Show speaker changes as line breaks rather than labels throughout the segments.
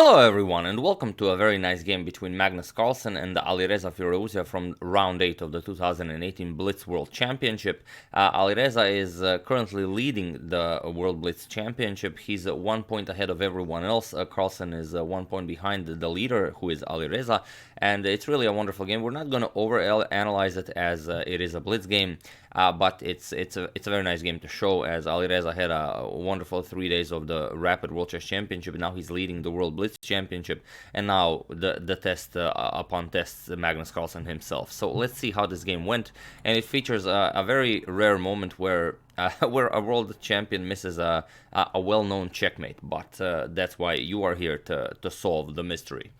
Hello everyone and welcome to a very nice game between Magnus Carlsen and Alireza Firouzja from round 8 of the 2018 Blitz World Championship. Alireza is currently leading the World Blitz Championship. He's 1 point ahead of everyone else. Carlsen is 1 point behind the leader, who is Alireza, and it's really a wonderful game. We're not going to over-analyze it as it is a Blitz game, but it's a very nice game to show, as Alireza had a wonderful 3 days of the Rapid World Chess Championship. Now he's leading the World Blitz Championship, and now the test upon tests Magnus Carlsen himself. So let's see how this game went, and it features a very rare moment where a world champion misses a well-known checkmate, but that's why you are here to solve the mystery.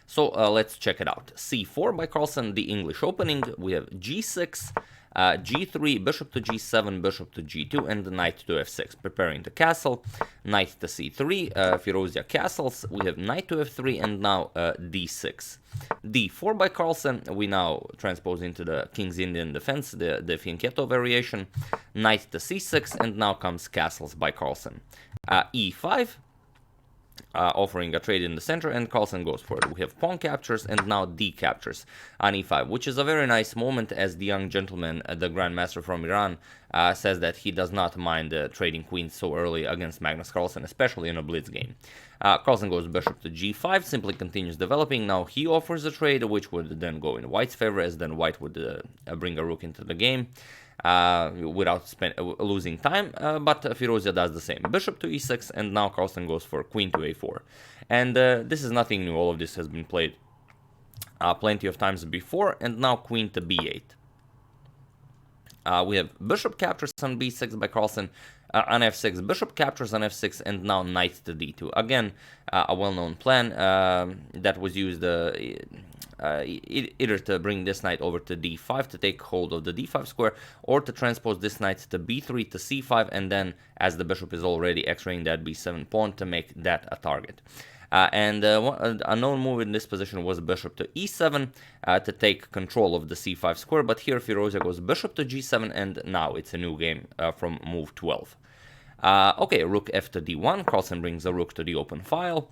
So let's check it out. C4 by Carlsen, the English opening. We have G6, G3, bishop to G7, bishop to G2, and knight to F6, preparing the castle. Knight to C3, Firouzja castles. We have knight to F3, and now D6. D4 by Carlsen. We now transpose into the King's Indian defense, the Fianchetto variation. Knight to C6, and now comes castles by Carlsen. E5. Offering a trade in the center, and Carlsen goes for it. We have pawn captures and now D captures on E5, which is a very nice moment, as the young gentleman, the Grandmaster from Iran, says that he does not mind trading queens so early against Magnus Carlsen, especially in a blitz game. Carlsen goes bishop to G5, simply continues developing. Now he offers a trade, which would then go in White's favor, as then White would bring a rook into the game. Without losing time, but Firouzja does the same. Bishop to E6, and now Carlsen goes for queen to A4. And this is nothing new, all of this has been played plenty of times before, and now queen to B8. We have bishop captures on B6 by Carlsen, on F6, bishop captures on F6, and now knight to D2. Again, a well-known plan that was used either to bring this knight over to D5 to take hold of the D5 square, or to transpose this knight to B3 to C5, and then, as the bishop is already x-raying that B7 pawn, to make that a target. A known move in this position was bishop to E7 to take control of the C5 square, but here Firouzja goes bishop to G7, and now it's a new game from move 12. Okay, rook f to d1, Carlsen brings a rook to the open file.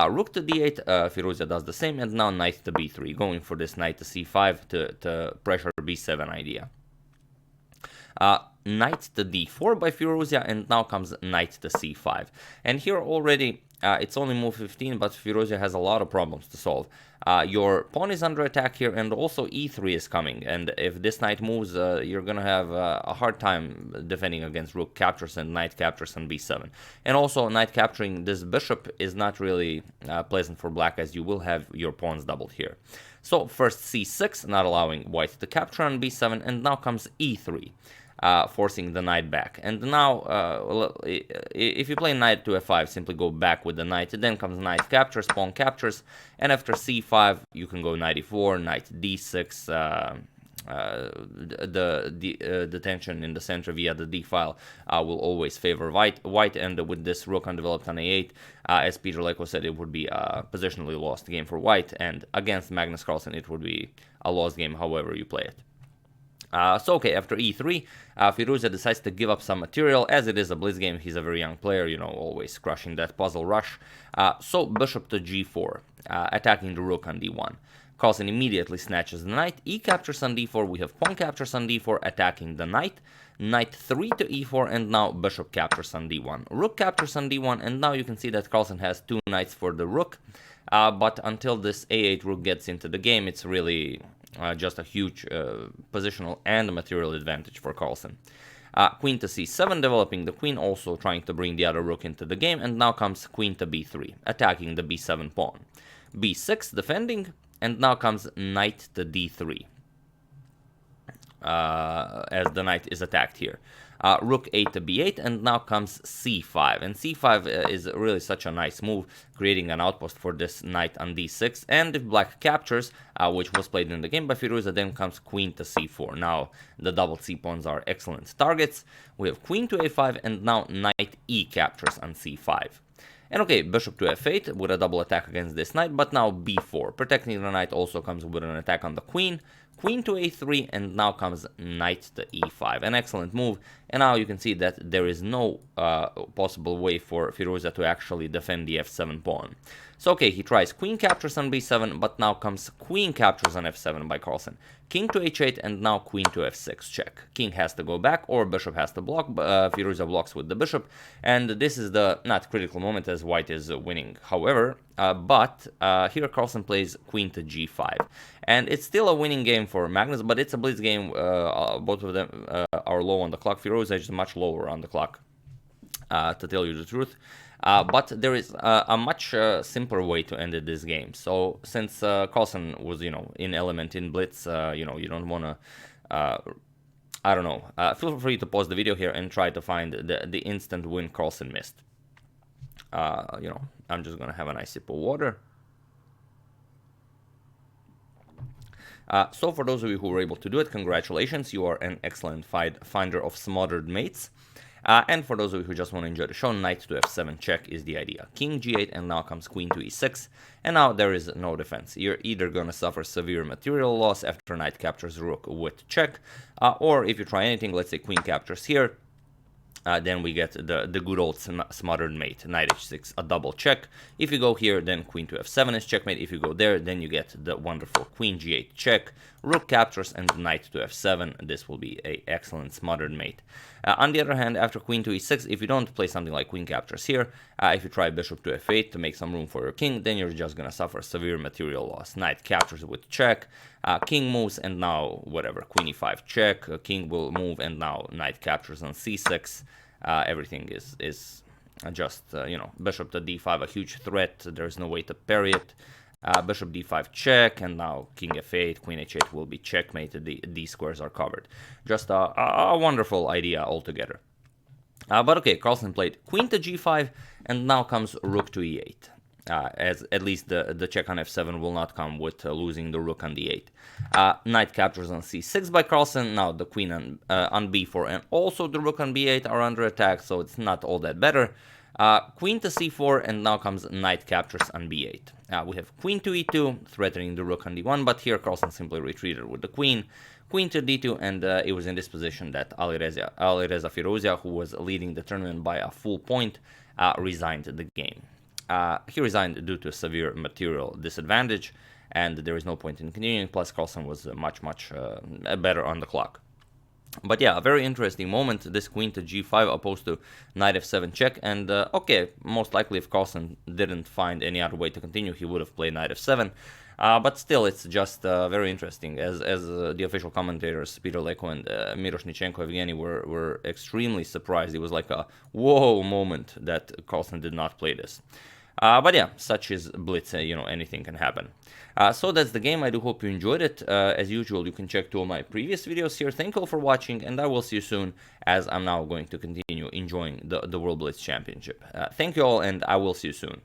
Rook to d8, Firouzja does the same, and now knight to b3, going for this knight to c5 to pressure b7 idea. Knight to d4 by Firouzja, and now comes knight to c5. And here already, it's only move 15, but Firouzja has a lot of problems to solve. Your pawn is under attack here, and also e3 is coming, and if this knight moves, you're gonna have a hard time defending against rook captures and knight captures on b7. And also, knight capturing this bishop is not really pleasant for black, as you will have your pawns doubled here. So first c6, not allowing white to capture on b7, and now comes e3. Forcing the knight back. And now, if you play knight to f5, simply go back with the knight. Then comes knight captures, pawn captures, and after c5, you can go knight e4, knight d6. The tension in the center via the d file will always favor white, and with this rook undeveloped on a8, as Peter Leko said, it would be a positionally lost game for white, and against Magnus Carlsen, it would be a lost game however you play it. So okay, after e3, Firouzja decides to give up some material. As it is a blitz game, he's a very young player, you know, always crushing that puzzle rush. So bishop to g4, attacking the rook on d1. Carlsen immediately snatches the knight. E captures on d4, we have pawn captures on d4, attacking the knight. Knight 3 to e4, and now bishop captures on d1. Rook captures on d1, and now you can see that Carlsen has 2 knights for the rook. But until this a8 rook gets into the game, it's really just a huge positional and material advantage for Carlsen. Queen to c7, developing the queen, also trying to bring the other rook into the game, and now comes queen to b3, attacking the b7 pawn. b6, defending, and now comes knight to d3, as the knight is attacked here. Rook 8 to b8, and now comes c5, and c5 is really such a nice move, creating an outpost for this knight on d6, and if black captures, which was played in the game by Firouzja, then comes queen to c4. Now the double c pawns are excellent targets. We have queen to a5, and now knight e captures on c5. And okay, bishop to f8 with a double attack against this knight, but now b4. Protecting the knight also comes with an attack on the queen. queen to a3, and now comes knight to e5. An excellent move, and now you can see that there is no possible way for Firouzja to actually defend the f7 pawn. So okay, he tries queen captures on b7, but now comes queen captures on f7 by Carlsen. King to h8, and now queen to f6 check. King has to go back, or bishop has to block. Firouzja blocks with the bishop, and this is the not critical moment as white is winning. However, here Carlsen plays queen to g5, and it's still a winning game for Magnus, but it's a blitz game. Both of them are low on the clock. Firouzja is much lower on the clock, to tell you the truth. But there is a much simpler way to end this game. So since Carlsen was, in element in blitz, you don't want to, I don't know. Feel free to pause the video here and try to find the instant win Carlsen missed. I'm just gonna have a nice sip of water. So for those of you who were able to do it, congratulations, you are an excellent finder of smothered mates. And for those of you who just want to enjoy the show, knight to f7 check is the idea. King g8, and now comes queen to e6, and now there is no defense. You're either going to suffer severe material loss after knight captures rook with check, or if you try anything, let's say queen captures here, then we get the good old smothered mate, knight h6, a double check. If you go here, then queen to f7 is checkmate. If you go there, then you get the wonderful queen g8 check, rook captures, and knight to f7. This will be an excellent smothered mate. On the other hand, after queen to e6, if you don't play something like queen captures here, if you try bishop to f8 to make some room for your king, then you're just going to suffer severe material loss. Knight captures with check, king moves, and now whatever, queen e5 check, king will move, and now knight captures on c6. Everything is just, bishop to d5, a huge threat. There's no way to parry it. Bishop d5 check, and now king f8, queen h8 will be checkmated. These squares are covered. Just a wonderful idea altogether. But okay, Carlsen played queen to g5, and now comes rook to e8. As at least the check on f7 will not come with losing the rook on d8. Knight captures on c6 by Carlsen. Now the queen on b4 and also the rook on b8 are under attack, so it's not all that better. Queen to c4, and now comes knight captures on b8. We have queen to e2, threatening the rook on d1, but here Carlsen simply retreated with the queen. Queen to d2, and it was in this position that Alireza Firouzja, who was leading the tournament by a full point, resigned the game. He resigned due to severe material disadvantage, and there is no point in continuing, plus Carlsen was much better on the clock. But yeah, a very interesting moment, this queen to g5 opposed to knight f7 check, and okay, most likely if Carlsen didn't find any other way to continue, he would have played knight f7, but still it's just very interesting, as the official commentators Peter Leko and Miroshnichenko Evgeny were extremely surprised. It was like a whoa moment that Carlsen did not play this. But yeah, such is blitz, anything can happen. So that's the game. I do hope you enjoyed it. As usual, you can check 2 of my previous videos here. Thank you all for watching, and I will see you soon, as I'm now going to continue enjoying the World Blitz Championship. Thank you all, and I will see you soon.